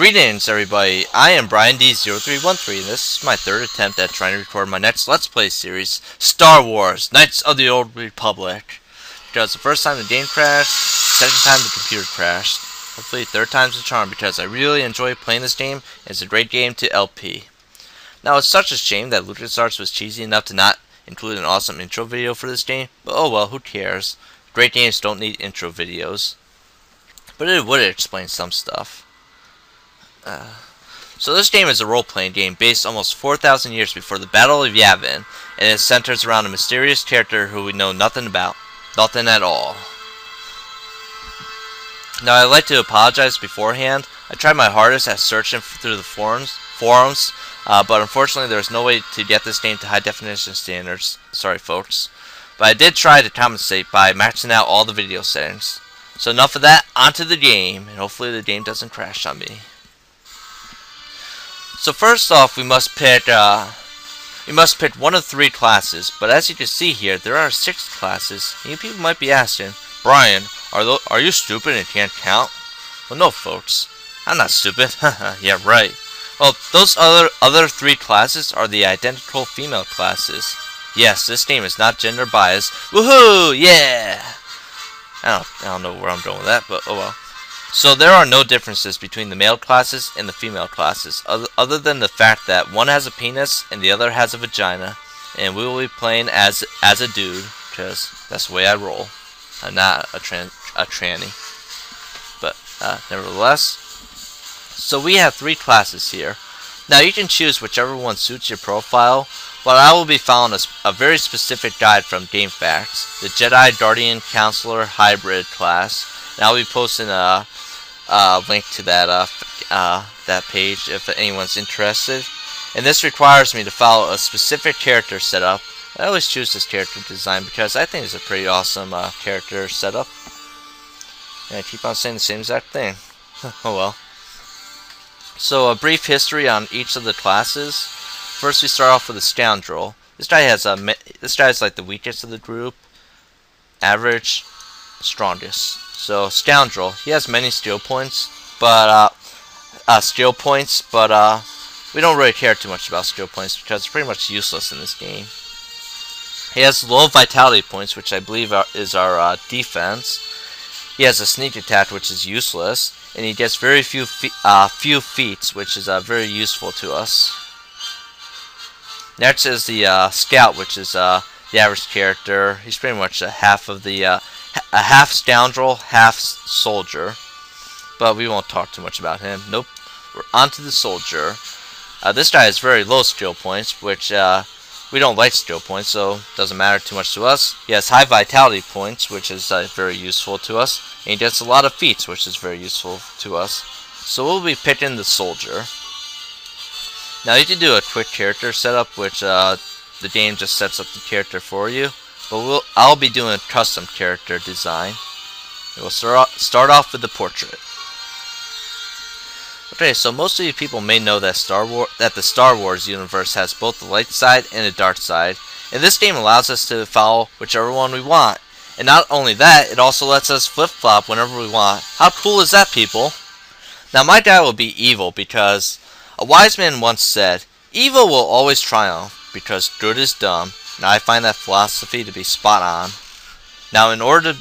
Greetings everybody, I am Brian D0313 and this is my third attempt at trying to record my next Let's Play series, Star Wars, Knights of the Old Republic. Because the first time the game crashed, second time the computer crashed. Hopefully third time's the charm because I really enjoy playing this game and it's a great game to LP. Now it's such a shame that LucasArts was cheesy enough to not include an awesome intro video for this game, but oh well, who cares. Great games don't need intro videos. But it would explain some stuff. So this game is a role-playing game based almost 4,000 years before the Battle of Yavin, and it centers around a mysterious character who we know nothing about. Nothing at all. Now I'd like to apologize beforehand. I tried my hardest at searching through the forums, but unfortunately there's no way to get this game to high definition standards. Sorry folks. But I did try to compensate by maxing out all the video settings. So enough of that, onto the game, and hopefully the game doesn't crash on me. So first off, we must pick one of three classes. But as you can see here, there are 6 classes. And you people might be asking, Brian, are you stupid and can't count? Well, no, folks, I'm not stupid. Yeah, right. Well, those other 3 classes are the identical female classes. Yes, this game is not gender biased. Woohoo! Yeah. I don't know where I'm going with that, but oh well. So there are no differences between the male classes and the female classes, other than the fact that one has a penis and the other has a vagina, and we will be playing as a dude, because that's the way I roll. I'm not a tranny, but nevertheless. So we have 3 classes here. Now you can choose whichever one suits your profile, but I will be following a very specific guide from GameFAQs, the Jedi Guardian Counselor Hybrid class. And I'll be posting a link to that page if anyone's interested. And this requires me to follow a specific character setup. I always choose this character design because I think it's a pretty awesome character setup. And I keep on saying the same exact thing. Oh well. So a brief history on each of the classes. First we start off with a scoundrel. This guy is like the weakest of the group. Average, strongest. So scoundrel, he has many skill points, but we don't really care too much about skill points because it's pretty much useless in this game. He has low vitality points, which I believe is our defense. He has a sneak attack, which is useless, and he gets very few feats, which is very useful to us. Next is the scout, which is the average character. He's pretty much a half scoundrel, half soldier, but we won't talk too much about him. Nope. We're on to the soldier. This guy has very low skill points, which we don't like skill points, so it doesn't matter too much to us. He has high vitality points, which is very useful to us, and he gets a lot of feats, which is very useful to us. So we'll be picking the soldier. Now you can do a quick character setup, which the game just sets up the character for you. But I'll be doing a custom character design. We'll start off with the portrait. Okay, so most of you people may know that the Star Wars universe has both the light side and the dark side, and this game allows us to follow whichever one we want. And not only that, it also lets us flip-flop whenever we want. How cool is that, people? Now my guy will be evil because a wise man once said, "Evil will always triumph because good is dumb." Now I find that philosophy to be spot on. Now in order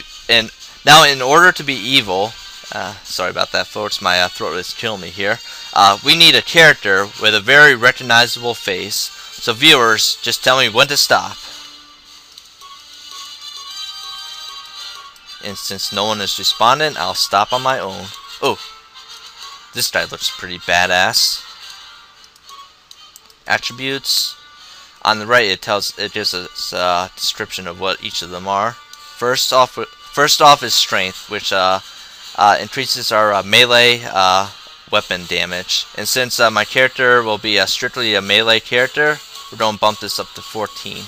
to be evil, sorry about that folks, my throat is killing me here. We need a character with a very recognizable face. So viewers, just tell me when to stop. And since no one is responding, I'll stop on my own. Oh, this guy looks pretty badass. Attributes. On the right, it gives us a description of what each of them are. First off is strength, which increases our melee weapon damage. And since my character will be strictly a melee character, we're going to bump this up to 14.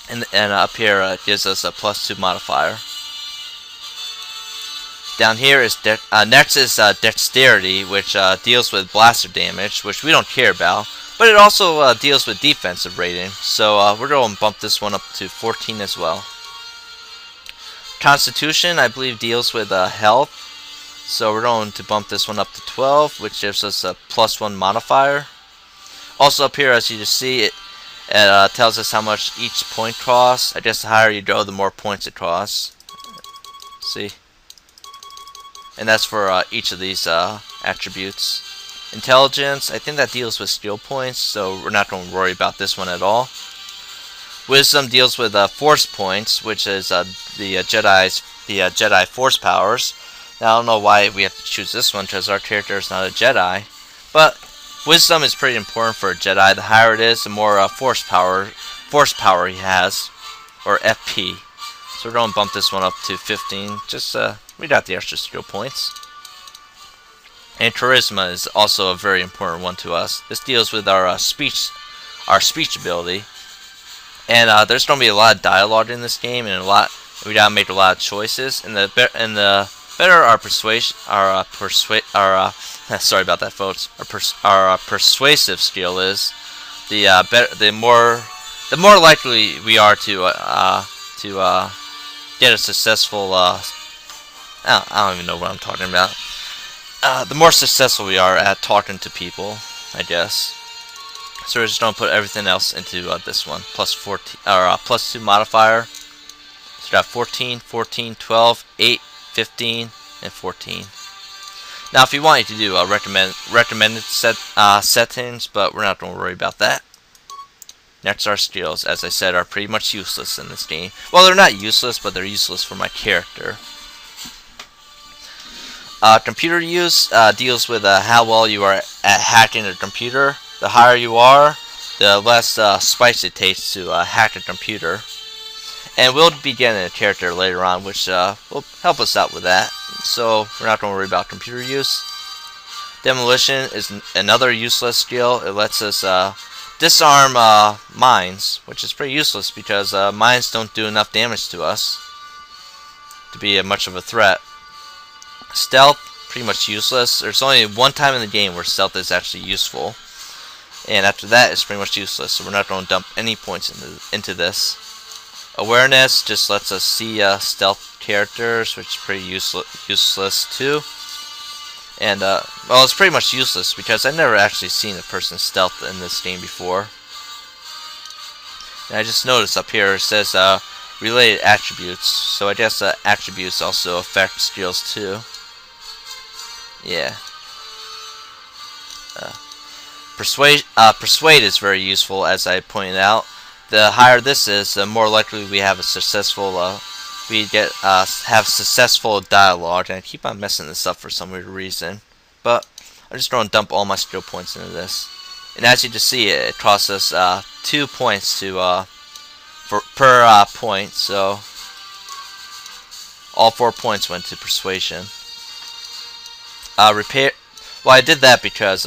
And up here it gives us a +2 modifier. Down here is next is dexterity, which deals with blaster damage, which we don't care about. But it also deals with defensive rating, so we're going to bump this one up to 14 as well. Constitution, I believe, deals with health, So we're going to bump this one up to 12, which gives us a +1 modifier. Also up here, as you just see, it tells us how much each point costs. I guess the higher you go, the more points it costs. See? And that's for each of these attributes. Intelligence, I think that deals with skill points, so we're not going to worry about this one at all. Wisdom deals with force points, which is the Jedi force powers. Now I don't know why we have to choose this one because our character is not a Jedi, but wisdom is pretty important for a Jedi. The higher it is, the more force power he has, or FP. So we're going to bump this one up to 15. Just we got the extra skill points. And charisma is also a very important one to us. This deals with our speech ability. And there's going to be a lot of dialogue in this game, and we gotta make a lot of choices. And the better our persuasion, sorry about that, folks. Our persuasive skill is, the more likely we are to get a successful. I don't even know what I'm talking about. The more successful we are at talking to people, I guess. So we're just going to put everything else into this one. +2 modifier. So we got 14, 14, 12, 8, 15, and 14. Now if you want, you can do recommended settings, but we're not going to worry about that. Next, our skills, as I said, are pretty much useless in this game. Well, they're not useless, but they're useless for my character. Computer use deals with how well you are at hacking a computer. The higher you are, the less spice it takes to hack a computer. And we'll be getting a character later on, which will help us out with that. So we're not going to worry about computer use. Demolition is another useless skill. It lets us disarm mines, which is pretty useless because mines don't do enough damage to us to be much of a threat. Stealth, pretty much useless. There's only one time in the game where stealth is actually useful. And after that, it's pretty much useless, so we're not going to dump any points into this. Awareness just lets us see stealth characters, which is pretty useless too. And, well, it's pretty much useless because I've never actually seen a person stealth in this game before. And I just noticed up here it says related attributes, so I guess attributes also affect skills too. Yeah. Persuade is very useful, as I pointed out. The higher this is, the more likely we have a successful have successful dialogue. And I keep on messing this up for some weird reason, but I'm just going to dump all my skill points into this. And as you can see, it costs us 2 points per point. So all 4 points went to persuasion. Repair. Well, I did that because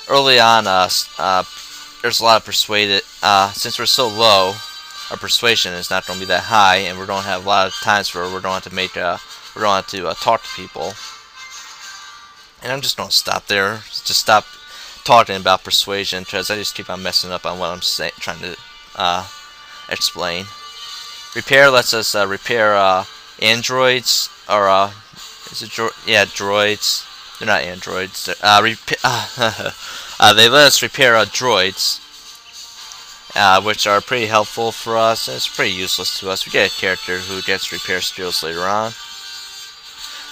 early on, there's a lot of persuaded. Since we're so low, our persuasion is not going to be that high, and we're going to have a lot of times where we're going to talk to people. And I'm just going to stop there. Just stop talking about persuasion because I just keep on messing up on what I'm trying to explain. Repair lets us repair androids, or is it droids? They're not androids. They let us repair droids, which are pretty helpful for us, and it's pretty useless to us. We get a character who gets repair skills later on.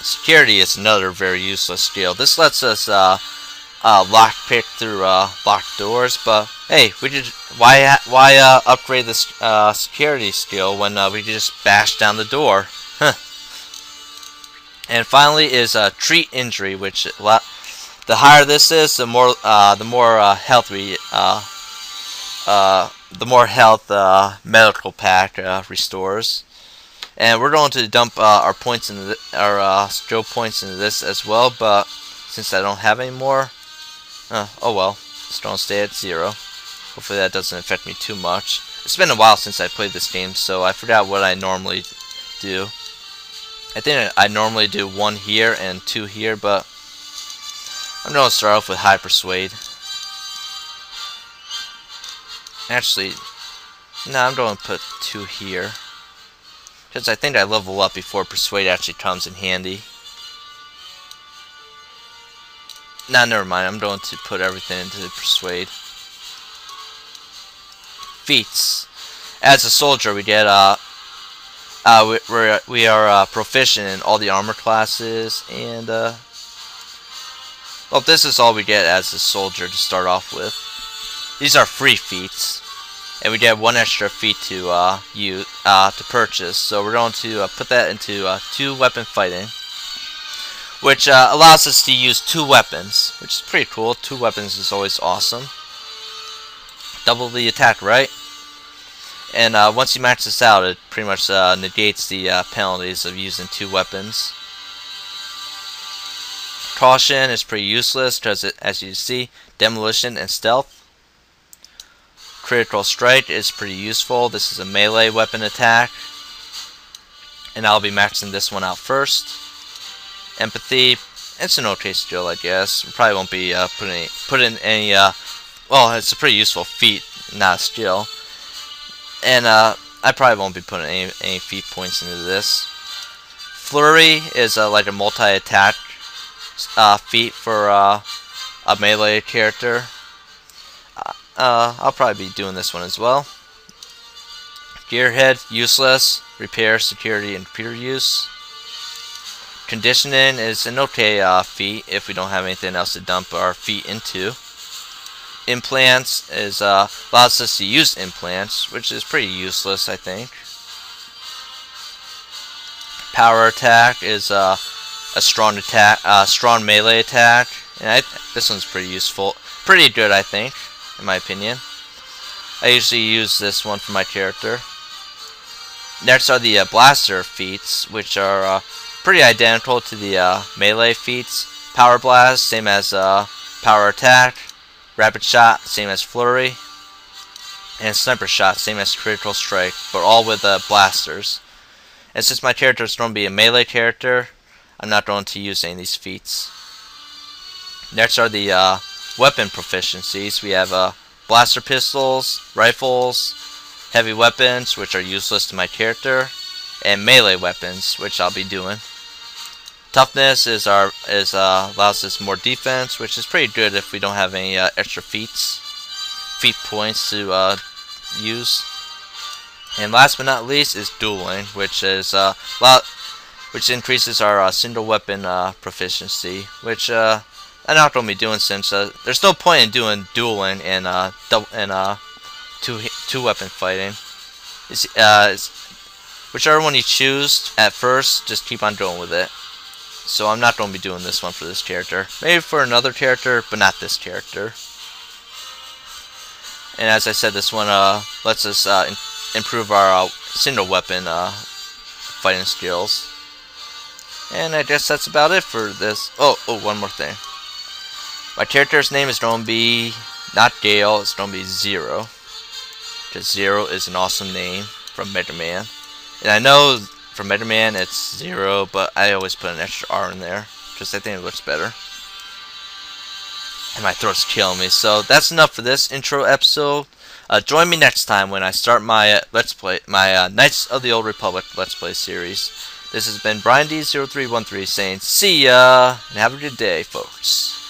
Security is another very useless skill. This lets us lockpick through locked doors, but hey, why upgrade this security skill when we can just bash down the door? Huh. And finally is treat injury, which the higher this is, the more health medical pack restores. And we're going to dump our points into our skill points into this as well, but since I don't have any more, oh well, it's going to stay at 0. Hopefully that doesn't affect me too much. It's been a while since I played this game, so I forgot what I normally do. I think I normally do 1 here and 2 here, but I'm going to start off with high persuade. Actually, no, I'm going to put 2 here, because I think I level up before persuade actually comes in handy. Nah, never mind. I'm going to put everything into Persuade. Feats. As a soldier, we get we are proficient in all the armor classes, and well, this is all we get as a soldier to start off with. These are free feats, and we get one extra feat to use to purchase. So we're going to put that into 2-weapon fighting, which allows us to use 2 weapons, which is pretty cool. 2 weapons is always awesome. Double the attack, right? And once you max this out, it pretty much negates the penalties of using 2 weapons. Caution is pretty useless because, as you see, demolition and stealth. Critical strike is pretty useful. This is a melee weapon attack, and I'll be maxing this one out first. Empathy, it's an okay skill, I guess. We probably won't be putting any. Well, it's a pretty useful feat, not a skill. And I probably won't be putting any feat points into this. Flurry is like a multi-attack feat for a melee character. I'll probably be doing this one as well. Gearhead, useless. Repair, security, and computer use. Conditioning is an okay feat if we don't have anything else to dump our feet into. Implants is allows us to use implants, which is pretty useless, I think. Power attack is a strong attack, strong melee attack, and this one's pretty useful, pretty good, I think, in my opinion. I usually use this one for my character. Next are the blaster feats, which are pretty identical to the melee feats. Power blast, same as power attack. Rapid shot, same as flurry, and sniper shot, same as critical strike, but all with blasters. And since my character is going to be a melee character, I'm not going to use any of these feats. Next are the weapon proficiencies. We have blaster pistols, rifles, heavy weapons, which are useless to my character, and melee weapons, which I'll be doing. Toughness is allows us more defense, which is pretty good if we don't have any extra feat points to use. And last but not least is dueling, which is which increases our single weapon proficiency, which I'm not going to be doing since there's no point in doing dueling and two weapon fighting. Whichever one you choose at first, just keep on going with it. So I'm not going to be doing this one for this character. Maybe for another character, but not this character. And as I said, this one lets us improve our single weapon fighting skills. And I guess that's about it for this. Oh, one more thing. My character's name is going to be not Gale, it's going to be Zerro. Because Zerro is an awesome name from Mega Man. And I know for Mega Man it's Zero, but I always put an extra R in there because I think it looks better. And my throat's killing me. So that's enough for this intro episode. Join me next time when I start my Let's Play, my Knights of the Old Republic Let's Play series. This has been Brian D0313 saying see ya and have a good day, folks.